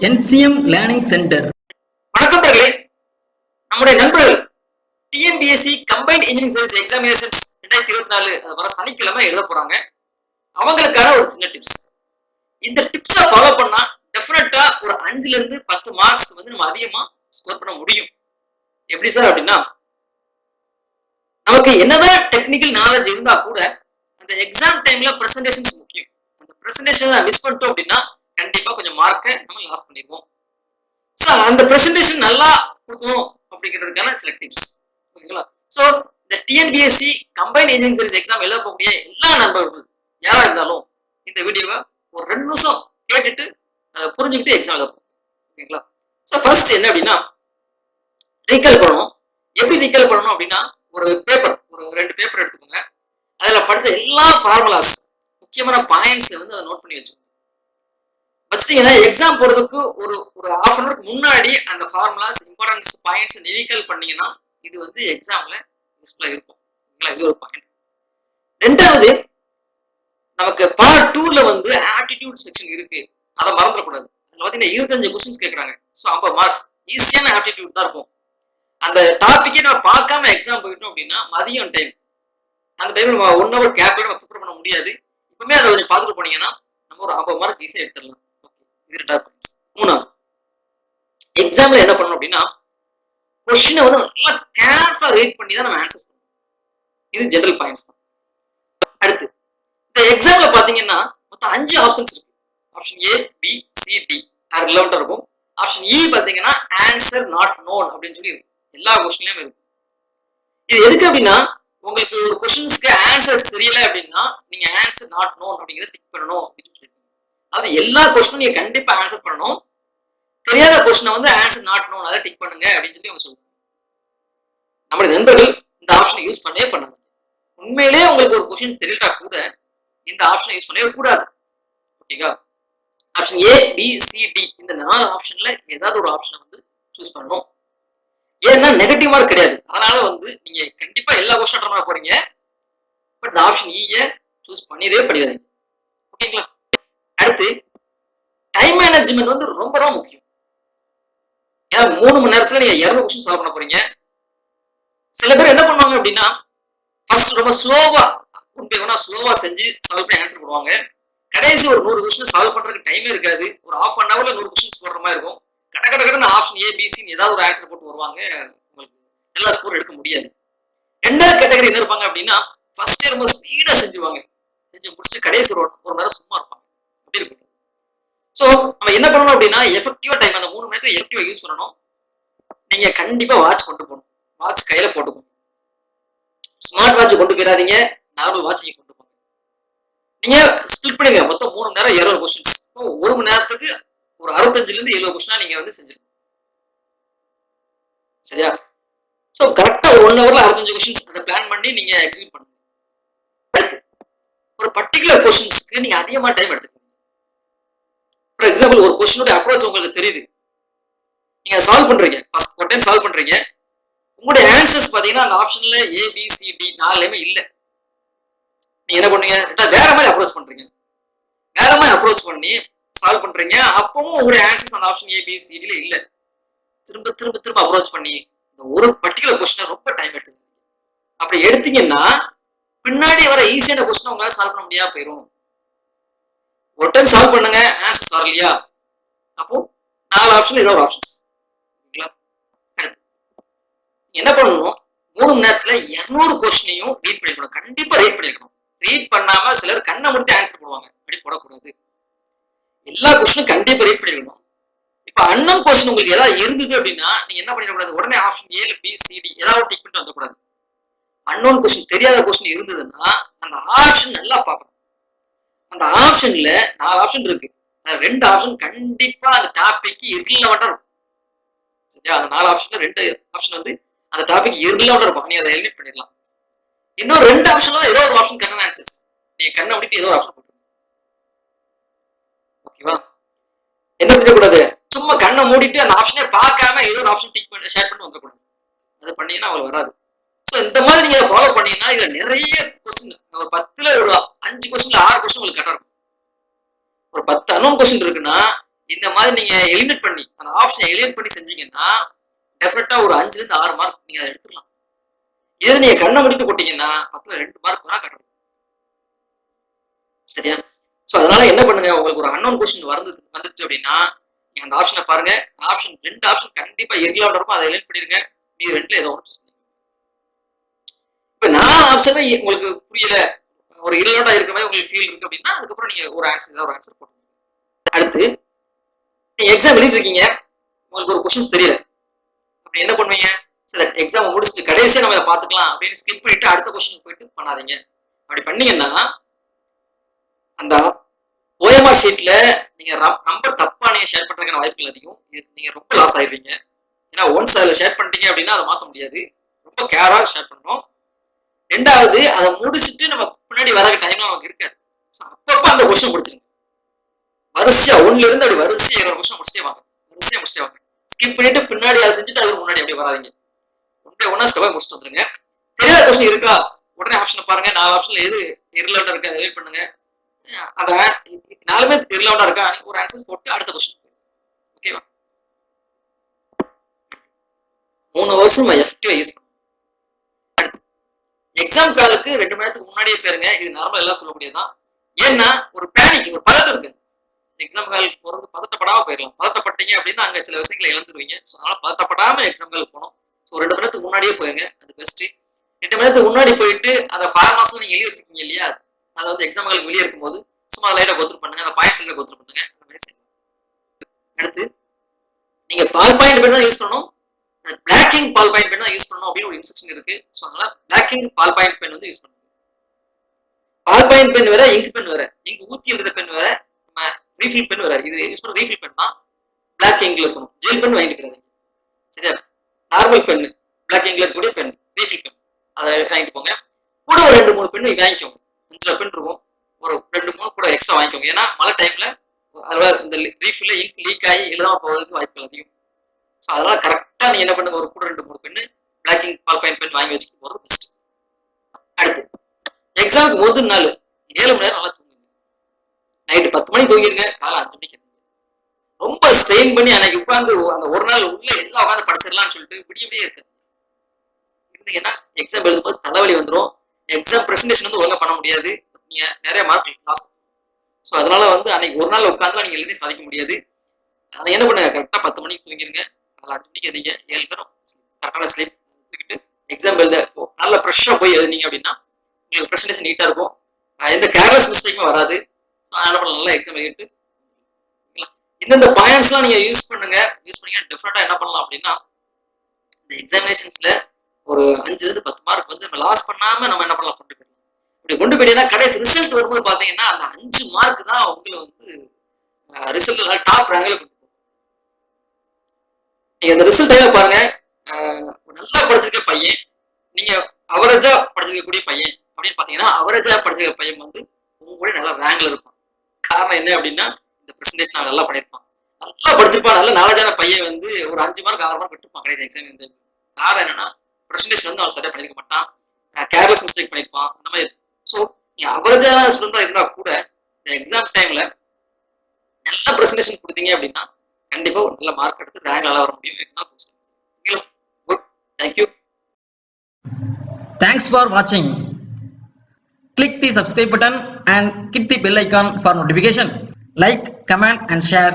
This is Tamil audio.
NCM learning centre. வணக்கம் நண்பர்களே. நம்முடைய நண்பர்கள் TNPSC combined engineering service examinations 2024 வர சனிக்கிழமை எழுத போறாங்க. அவங்களுக்கான ஒரு சின்ன டிப்ஸ். இந்த டிப்ஸை ஃபாலோ பண்ணா டெஃபினட்டா ஒரு 5ல இருந்து 10 மார்க்ஸ் வந்து நம்ம அதிகமா ஸ்கோர் பண்ண முடியும். எப்படி சார் அப்படின்னா, நமக்கு என்னதான் டெக்னிக்கல் நாலேஜ் இருந்தா கூட அந்த எக்ஸாம் டைம்ல பிரசன்டேஷன்ஸ் முக்கியம். அந்த பிரசன்டேஷன் மிஸ் பண்ணிட்டோம் அப்படின்னா கண்டிப்பா கொஞ்சம் மார்க்கை நம்ம லாஸ் பண்ணிடுவோம். ஸோ அந்த பிரசன்டேஷன் நல்லா கொடுக்கணும் அப்படிங்கிறதுக்கான சில டிப்ஸ், ஓகேங்களா? ஸோ இந்த TNPSC combined engineering service exam எழுத போகக்கூடிய எல்லா நண்பர்களும் யாரா இருந்தாலும் இந்த வீடியோவை ஒரு 2 நிமிஷம் கேட்டுட்டு அதை புரிஞ்சுக்கிட்டு எக்ஸாம் எழுதப்போம், ஓகேங்களா? ஸோ ஃபர்ஸ்ட் என்ன அப்படின்னா, ரீகால் பண்ணணும். எப்படி ரீகால் பண்ணணும் அப்படின்னா, ஒரு 2 பேப்பர் எடுத்துக்கோங்க. அதில் படித்த எல்லா ஃபார்முலாஸ், முக்கியமான பாயிண்ட்ஸை வந்து அதை நோட் பண்ணி வச்சுக்கோங்க. வச்சுட்டீங்கன்னா எக்ஸாம் போறதுக்கு ஒரு ஹாஃப் அன் அவருக்கு முன்னாடி அந்த ஃபார்முலாஸ், இம்பார்ட்டன்ஸ் பாயிண்ட்ஸ் ரீகால் பண்ணீங்கன்னா இது வந்து எக்ஸாம்ல யூஸ்ஃபுல்லா இருக்கும். இது ஒரு பாயிண்ட். ரெண்டாவது, நமக்கு பார்ட் 2ல வந்து ஆப்டிடியூட் செக்ஷன் இருக்கு, அதை மறந்துடக்கூடாது. அதுல பாத்தீங்கன்னா 25 கொஸ்டின்ஸ் கேட்கறாங்க. ஸோ 50 மார்க்ஸ் ஈஸியான ஆப்டிடியூட் தான் இருக்கும். அந்த டாபிக்கே நம்ம பார்க்காம எக்ஸாம் போயிட்டோம் அப்படின்னா மதியம் டைம், அந்த டைம்ல நம்ம 1 ஹவர் கேப்ல நம்ம ப்ரிப்பேர் பண்ண முடியாது. இப்பவுமே அதை கொஞ்சம் பார்த்துட்டு போனீங்கன்னா நம்ம ஒரு 50 மார்க் ஈஸியாக எடுத்துடலாம். இது 2வது பாயிண்ட்ஸ். 3வது, எக்ஸாம்ல என்ன பண்ணணும் அப்படின்னா, கொஸ்டினை வந்து நல்லா கேர்ஃபுல்லா ரீட் பண்ணி தான் நம்ம ஆன்சர்ஸ் பண்ணணும். இது ஜெனரல் பாயிண்ட்ஸ் தான். அடுத்து, இந்த எக்ஸாம்ல பாத்தீங்கன்னா மொத்தம் 5 ஆப்ஷன்ஸ் இருக்கு. Option A, B, C, D ரிலவெண்டா இருக்கும். ஆப்ஷன் இ பாத்தீங்கன்னா ஆன்சர் நாட் நோன் அப்படின்னு சொல்லி இருக்கும். எல்லா கொஸ்டின்லயும் இருக்கும். இது எதுக்கு அப்படின்னா, உங்களுக்கு ஒரு கொஸ்டின்ஸ்க்கு ஆன்சர் சரியில்லை அப்படின்னா நீங்க ஆன்சர் நாட் நோன் அப்படிங்கிறத டிக் பண்ணணும் அப்படின்னு சொல்லி. அது எல்லா கொஸ்டினும் நீங்க கண்டிப்பா ஆன்சர் பண்ணணும். தெரியாத கொஸ்டினை வந்து ஆன்சர் நாட் நோன் அதை டிக் பண்ணுங்க அப்படின்னு சொல்லி அவங்க சொல்லுவாங்க. நம்மளுடைய நண்பர்கள் இந்த ஆப்ஷனை யூஸ் பண்ணவே பண்ணாது. உண்மையிலேயே உங்களுக்கு ஒரு கொஸ்டின் தெரியலா கூட இந்த ஆப்ஷனை யூஸ் பண்ணவே கூடாது, ஓகேங்களா? Option A, B, C, D இந்த 4 ஆப்ஷன்ல ஏதாவது ஒரு ஆப்ஷனை வந்து சூஸ் பண்ணணும். ஏன்னா நெகட்டிவ் மார்க் கிடையாது. அதனால வந்து நீங்க கண்டிப்பா எல்லா கொஸ்டின் அட்டன் பண்ண போறீங்க. பட் இந்த ஆப்ஷன் ஈயை சூஸ் பண்ணிடவே பண்ணிடாதீங்க, ஓகேங்களா? அடுத்து, டைம் மேனேஜ்மெண்ட் வந்து ரொம்ப ரொம்ப முக்கியம். ஏன்னா 3 மணி நேரத்துல நீங்க 200 கொஸ்டின் சால்வ் பண்ண போறீங்க. சில பேர் என்ன பண்ணுவாங்க அப்படின்னா, ஃபர்ஸ்ட் ரொம்ப ஸ்லோவா செஞ்சு சால்வ் பண்ணி ஆன்சர் பண்ணுவாங்க. கடைசி ஒரு 100 கொஸ்டின் சால்வ் பண்றதுக்கு டைமே இருக்காது. ஒரு ஹாஃப் அன் ஹவர்ல 100 கொஸ்டின்ஸ் போடுற மாதிரி இருக்கும். கடகடன்னு ஆப்ஷன் ஏ, பி, சி ஏதாவது ஒரு ஆன்சர் போட்டு வருவாங்க. உங்களுக்கு எல்லா ஸ்கோர் எடுக்க முடியாது. 2வது கேட்டகரி என்ன இருப்பாங்க அப்படின்னா, ஃபர்ஸ்ட் ரொம்ப ஸ்பீடா செஞ்சு முடிச்சுட்டு கடைசி ஒரு மணி நேரம் சும்மா இருப்பாங்க. அப்படி இருக்கு. ஸோ நம்ம என்ன பண்ணணும் அப்படின்னா, எஃபெக்டிவா டைம் அந்த 3 மணி நேரத்தை எஃபெக்டிவா யூஸ் பண்ணணும். நீங்க கண்டிப்பா வாட்ச் கொண்டு போகணும். வாட்ச் கையில போட்டுக்கணும். ஸ்மார்ட் வாட்ச் கொண்டு போயிடாதீங்க, நார்மல் வாட்ச் நீங்க கொண்டு போங்க. நீங்க ஸ்பிளிட் பண்ணுங்க. மொத்தம் 3 மணி நேரம் 200 கொஸ்டின்ஸ். 1 மணி நேரத்துக்கு ஒரு 65ல இருந்து 70 கொஸ்டினா நீங்க வந்து செஞ்சிருக்கணும், சரியா? ஸோ கரெக்டா 1 ஹவர்ல 65 கொஸ்டின்ஸ் அதை பிளான் பண்ணி நீங்க எக்ஸிக்யூட் பண்ணுங்க. அடுத்து, ஒரு பர்டிகுலர் கொஸ்டின்ஸ்க்கு நீங்க அதிகமா டைம் எடுத்துக்கணும். ஃபார் எக்ஸாம்பிள், ஒரு கொஸ்டினோட அப்ரோச் உங்களுக்கு தெரியுது, நீங்க சால்வ் பண்றீங்க, ஃபர்ஸ்ட் ஒரு டைம் சால்வ் பண்றீங்க. உங்களுடைய ஆன்சர்ஸ் பாத்தீங்கன்னா அந்த ஆப்ஷன்ல ஏ, பி, சி, டி 4லையுமே இல்ல. நீங்க என்ன பண்ணுவீங்க? வேற மாதிரி அப்ரோச் பண்றீங்க. வேற மாதிரி அப்ரோச் பண்ணி சால்வ் பண்றீங்க. அப்பவும் உங்களுடைய ஆன்சர்ஸ் அந்த ஆப்ஷன் ஏ, பி, சி, டில இல்ல. திரும்ப திரும்ப திரும்ப அப்ரோச் பண்ணி இந்த ஒரு பர்டிகுலர் கொஸ்டினை ரொம்ப டைம் எடுத்துக்கீங்க. அப்படி எடுத்தீங்கன்னா பின்னாடி வர ஈஸியான கொஸ்டினை உங்களால சால்வ் பண்ண முடியாம போயிடும். ஒரு டைம் சால்வ் பண்ணுங்க, ஆன்சர்ஸ் வரலையா, அப்போ 4 ஆப்ஷன் ஏதோ ஒரு ஆப்ஷன்ஸ். என்ன பண்ணணும்? 3 மணி நேரத்துல 200 கொஸ்டினையும் ரீட் பண்ணிக்கணும். கண்டிப்பா ரீட் பண்ணிருக்கணும். ரீட் பண்ணாம சிலர் கண்ணை மட்டும் ஆன்சர் போடுவாங்க. அப்படி போடக்கூடாது. எல்லா கொஸ்டினும் கண்டிப்பா ரீட் பண்ணிருக்கணும். இப்ப அன்னோன் கொஸ்டின் உங்களுக்கு ஏதாவது இருந்தது அப்படின்னா நீங்க என்ன பண்ணிடக்கூடாது, உடனே option A, B, C, D ஏதாவது டிக் பண்ணிட்டு வந்துடக்கூடாது. அன்னோன் கொஸ்டின், தெரியாத கொஸ்டின் இருந்ததுன்னா அந்த ஆப்ஷன் நல்லா பார்க்கணும். அந்த ஆப்ஷன்ல 4 ஆப்ஷன் இருக்கு. 2 ஆப்ஷன் கண்டிப்பா அந்த டாபிக் இர்ரிலவெண்டா இருக்கும், சரியா? அந்த 4 ஆப்ஷன்ல 2 ஆப்ஷன் வந்து அந்த டாபிக் இர்ரிலவெண்டா இருக்கும். நீ அதை எலிமினேட் பண்ணிடலாம். இன்னும் 2 ஆப்ஷன்ல ஏதோ ஒரு ஆப்ஷன் கரெக்டான ஆன்சர்ஸ். நீங்க கண்ணை முடிட்டு ஏதோ ஒரு ஆப்ஷன் போட்டுருங்க, ஓகேவா? என்ன பண்ணக்கூடாது, சும்மா கண்ணை மூடிட்டு அந்த ஆப்ஷனே பார்க்காம ஏதோ ஒரு ஆப்ஷன் டிக் பண்ணி ஷேர் பண்ணி வந்துடக்கூடாது. அது பண்ணீங்கன்னா அவங்களுக்கு வராது. ஸோ இந்த மாதிரி நீங்க ஃபாலோ பண்ணீங்கன்னா இதுல நிறைய கொஸ்டின், ஒரு 10ல ஒரு 5 கொஸ்டின்ல 6 கொஸ்டின் உங்களுக்கு கரெக்டா இருக்கும். ஒரு 10 அன்னோன் கொஸ்டின் இருக்குன்னா இந்த மாதிரி நீங்க எலிமினேட் பண்ணி அந்த ஆப்ஷனை எலிமினேட் பண்ணி செஞ்சீங்கன்னா டெஃபினட்டா ஒரு 5ல இருந்து 6 மார்க் நீங்க அதை எடுத்துக்கலாம். இதை நீங்க கண்ணை மூடிட்டு போட்டீங்கன்னா 10ல 2 மார்க் வேணா கட்டணும். சரியா? சோ அதனால என்ன பண்ணுங்க, உங்களுக்கு ஒரு அன்னோன் கொஸ்டின் வந்துச்சு அப்படின்னா நீங்க அந்த ஆப்ஷனை பாருங்க. ஆப்ஷன் 2 ஆப்ஷன் கண்டிப்பா எரியாவோட இருக்கும், அதை எலிமினேட் பண்ணிருங்க. மீதி 2ல ஏதோ ஒன்று சூஸ் பண்ணுங்க. இப்ப 4 ஆப்ஷனே உங்களுக்கு புரியல, ஒரு irrelevant இருக்கிற மாதிரி உங்களுக்கு ஃபீல் இருக்கு அப்படின்னா அதுக்கப்புறம் நீங்க ஒரு ஆன்சர் போடுங்க. அடுத்து நீங்க எக்ஸாம் எழுதிட்டு இருக்கீங்க, உங்களுக்கு ஒரு கொஸ்டின்ஸ் தெரியல, அப்படி என்ன பண்ணுவீங்க? சரி எக்ஸாம் முடிச்சுட்டு கடைசியா நம்ம இதை பார்த்துக்கலாம் அப்படின்னு ஸ்கிப் பண்ணிட்டு அடுத்த கொஸ்டின் போயிட்டு பண்ணாதீங்க. அப்படி பண்ணீங்கன்னா அந்த OMR ஷீட்ல நீங்க நம்பர் தப்பா நீங்க ஷேர் பண்றதுக்கான வாய்ப்புகள் அதிகம். நீங்க ரொம்ப லாஸ் ஆயிருவீங்க. ஏன்னா ஒன்ஸ் அதில் ஷேர் பண்ணிட்டீங்க அப்படின்னா அதை மாற்ற முடியாது. ரொம்ப கேரா ஷேர் பண்ணணும். 2வது அதை முடிச்சுட்டு நம்ம பின்னாடி வர டைம்ல நமக்கு இருக்காது. அப்பப்ப அந்த கொஸ்டின் முடிச்சிருங்க. வரிசையா 1ல இருந்து அப்படி வரிசையா 2 கொஸ்டின் முடிச்சிட்டே வாங்க. ஸ்கிப் பண்ணிட்டு பின்னாடி அதை செஞ்சுட்டு அதுக்கு முன்னாடி அப்படியே வராதிங்க. ஒன்னா ஸ்டெப் முடிச்சுட்டு வந்துருங்க. தெரியாத கொஸ்டின் இருக்கா, உடனே ஆப்ஷன் பாருங்க. 4 ஆப்ஷன்ல எது irrelevant இருக்கு அதை வெயிட் பண்ணுங்க. அந்த 4மே irrelevant இருக்கா ஒரு ஆன்சர்ஸ் போட்டு அடுத்த கொஸ்டின். ஓகேவா? 3 வருஷம் எஃபெக்டிவா யூஸ் பண்ணுங்க. அடுத்து எக்ஸாம் காலுக்கு 2 மணி நேரத்துக்கு முன்னாடியே போயிருங்க. இது நார்மல் எல்லாம் சொல்லக்கூடியதுதான். ஏன்னா ஒரு பேனிக், ஒரு பதட்டம் இருக்கு. எக்ஸாம் காலுக்கு போறது பதட்டப்படாம போயிடலாம். பதட்டப்பட்டீங்க அப்படின்னா அங்க சில விஷயங்களை இழந்துருவீங்க. ஸோ அதனால பதட்டப்படாம எக்ஸாம் காலுக்கு போகணும். ஸோ 2 மணி நேரத்துக்கு முன்னாடியே போயிருங்க, அது பெஸ்ட். 2 மணி நேரத்துக்கு முன்னாடி போயிட்டு அந்த ஃபார்மாஸ்ல நீங்க எழுதி வச்சிருக்கீங்க இல்லையா, அதை வந்து எக்ஸாம் காலுக்கு வெளியே இருக்கும்போது சும்மா லைட்டா கோத்ரூ பண்ணுங்க, அந்த பாயிண்ட்ஸ் எல்லாம் கோத்ரூ பண்ணுங்க. அந்த மாதிரி செய்யுங்க. அடுத்து நீங்க பால் பாயிண்ட் பென் தான் யூஸ் பண்ணணும், பிளாக்கிங் பால் பாயிண்ட் பென் தான் யூஸ் பண்ணணும் அப்படின்னு ஒரு இன்ஸ்ட்ரக்ஷன் இருக்கு. ஸோ அதனால பிளாக்கிங் பால் பாயிண்ட் பென் வந்து யூஸ் பண்ணுங்க. பால் பாயிண்ட் பென் வேற, இங்க் பென் வேற. இங்க் ஊத்தி எழுதுற பென் வேற, நம்ம ரீஃபில் பென் வேற. இது யூஸ் பண்ண ரீஃபில் பென் தான், பிளாக் இங்க்ல இருக்கணும். ஜெல் பென் வாங்கிட்டு போறாதீங்க. சரியா? நார்மல் பென், பிளாக் இங்க்ல இருக்கக்கூடிய பென், ரீஃபில் பென், அதை வாங்கிட்டு போங்க. கூட ஒரு 2-3 பென் வாங்கிக்கோங்க. 5 பென் இருக்கும், ஒரு 2-3 கூட எக்ஸ்ட்ரா வாங்கிக்கோங்க. ஏன்னா மழை டைம்ல அதில் இந்த ரீஃபில் இங்க் லீக் ஆகி எழுதாம போகிறதுக்கு வாய்ப்புகள் அதிகம். ஸோ அதனால கரெக்டா நீங்க என்ன பண்ணுங்க, ஒரு கூட 2-3 pen black ink ball point pen வாங்கி வச்சுட்டு போறது பெஸ்ட். அடுத்து எக்ஸாமுக்கு முதல் நாள் 7 மணி நேரம் நல்லா தூங்குங்க. நைட்டு 10 மணிக்கு தூங்கிருங்க, காலை 5 மணிக்கு. ரொம்ப ஸ்ட்ரெயின் பண்ணி அன்னைக்கு உட்காந்து அந்த ஒரு நாள் உள்ள எல்லாம் உட்காந்து படிச்சிடலாம்னு சொல்லிட்டு விடிய இருக்காது. இருந்தீங்கன்னா எக்ஸாம் எழுதும்போது தலைவலி வந்துடும். எக்ஸாம் பிரசன்டேஷன் வந்து ஒழுங்கா பண்ண முடியாது. நீங்க நிறைய மார்க் லாஸ். ஸோ அதனால வந்து அன்னைக்கு ஒரு நாள் உட்காந்துலாம் நீங்க எழுதி சாதிக்க முடியாது. அதனால என்ன பண்ணுங்க, கரெக்டா 10 மணிக்கு தூங்கிருங்க, காலை 5 மணிக்கு எதிங்க. 7 நேரம் கரெக்டான ஸ்லீப் தூக்கிட்டு எக்ஸாம் எழுத நல்ல ஃப்ரெஷ்ஷா போய் எழுதினீங்க அப்படின்னா உங்களுக்கு பிரசன்டேஷன் நீட்டா இருக்கும். எந்த கேர்லெஸ் மிஸ்டேக்குமே வராது. என்ன பண்ணலாம், நல்லா எக்ஸாம் எழுதிட்டு இந்த பாயிண்ட்ஸ்லாம் நீங்க யூஸ் பண்ணீங்கன்னா டிஃபரெண்டா என்ன பண்ணலாம் அப்படின்னா இந்த எக்ஸாமினேஷன்ஸ்ல ஒரு 5ல இருந்து 10 மார்க் வந்து நம்ம லாஸ் பண்ணாம நம்ம என்ன பண்ணலாம், கொண்டு போயிடலாம். இப்படி கொண்டு போயிட்டீங்கன்னா கடைசி ரிசல்ட் வரும்போது பாத்தீங்கன்னா அந்த 5 மார்க் தான் உங்களை வந்து ரிசல்ட்ல டாப் ரேங்க்ல கொண்டு போகும். நீங்க அந்த ரிசல்ட் டைம்ல பாருங்க, நல்லா படிச்சிருக்க பையன், நீங்க அவரேஜா படிச்சிருக்கக்கூடிய பையன் அப்படின்னு பாத்தீங்கன்னா அவரேஜா படிச்சிருக்க பையன் வந்து உங்க கூட நல்ல ரேங்க்ல இருப்பான். காரணம் என்ன அப்படின்னா இந்த பிரசன்டேஷன் அவன் நல்லா பண்ணிருப்பான், நல்லா படிச்சிருப்பான். நல்ல நாலேஜான பையன் வந்து ஒரு 5 மார்க் 6 மார்க் விட்டுருப்பான் கடைசி எக்ஸாம். காரணம் என்னன்னா பிரசன்டேஷன் வந்து அவன் சரியா பண்ணிருக்க மாட்டான், கேர்லெஸ் மிஸ்டேக் பண்ணிருப்பான், அந்த மாதிரி. ஸோ நீங்க அவரேஜான ஸ்டூடெண்டா இருந்தா கூட இந்த எக்ஸாம் டைம்ல நல்ல பிரசன்டேஷன் கொடுத்தீங்க அப்படின்னா கண்டிப்பா ஒரு நல்ல மார்க் எடுத்து ரேங்க் நல்லா வர முடியும். Exam good. Thank you. Thanks for watching. Click the subscribe button and hit the bell icon for notification. Like, comment and share.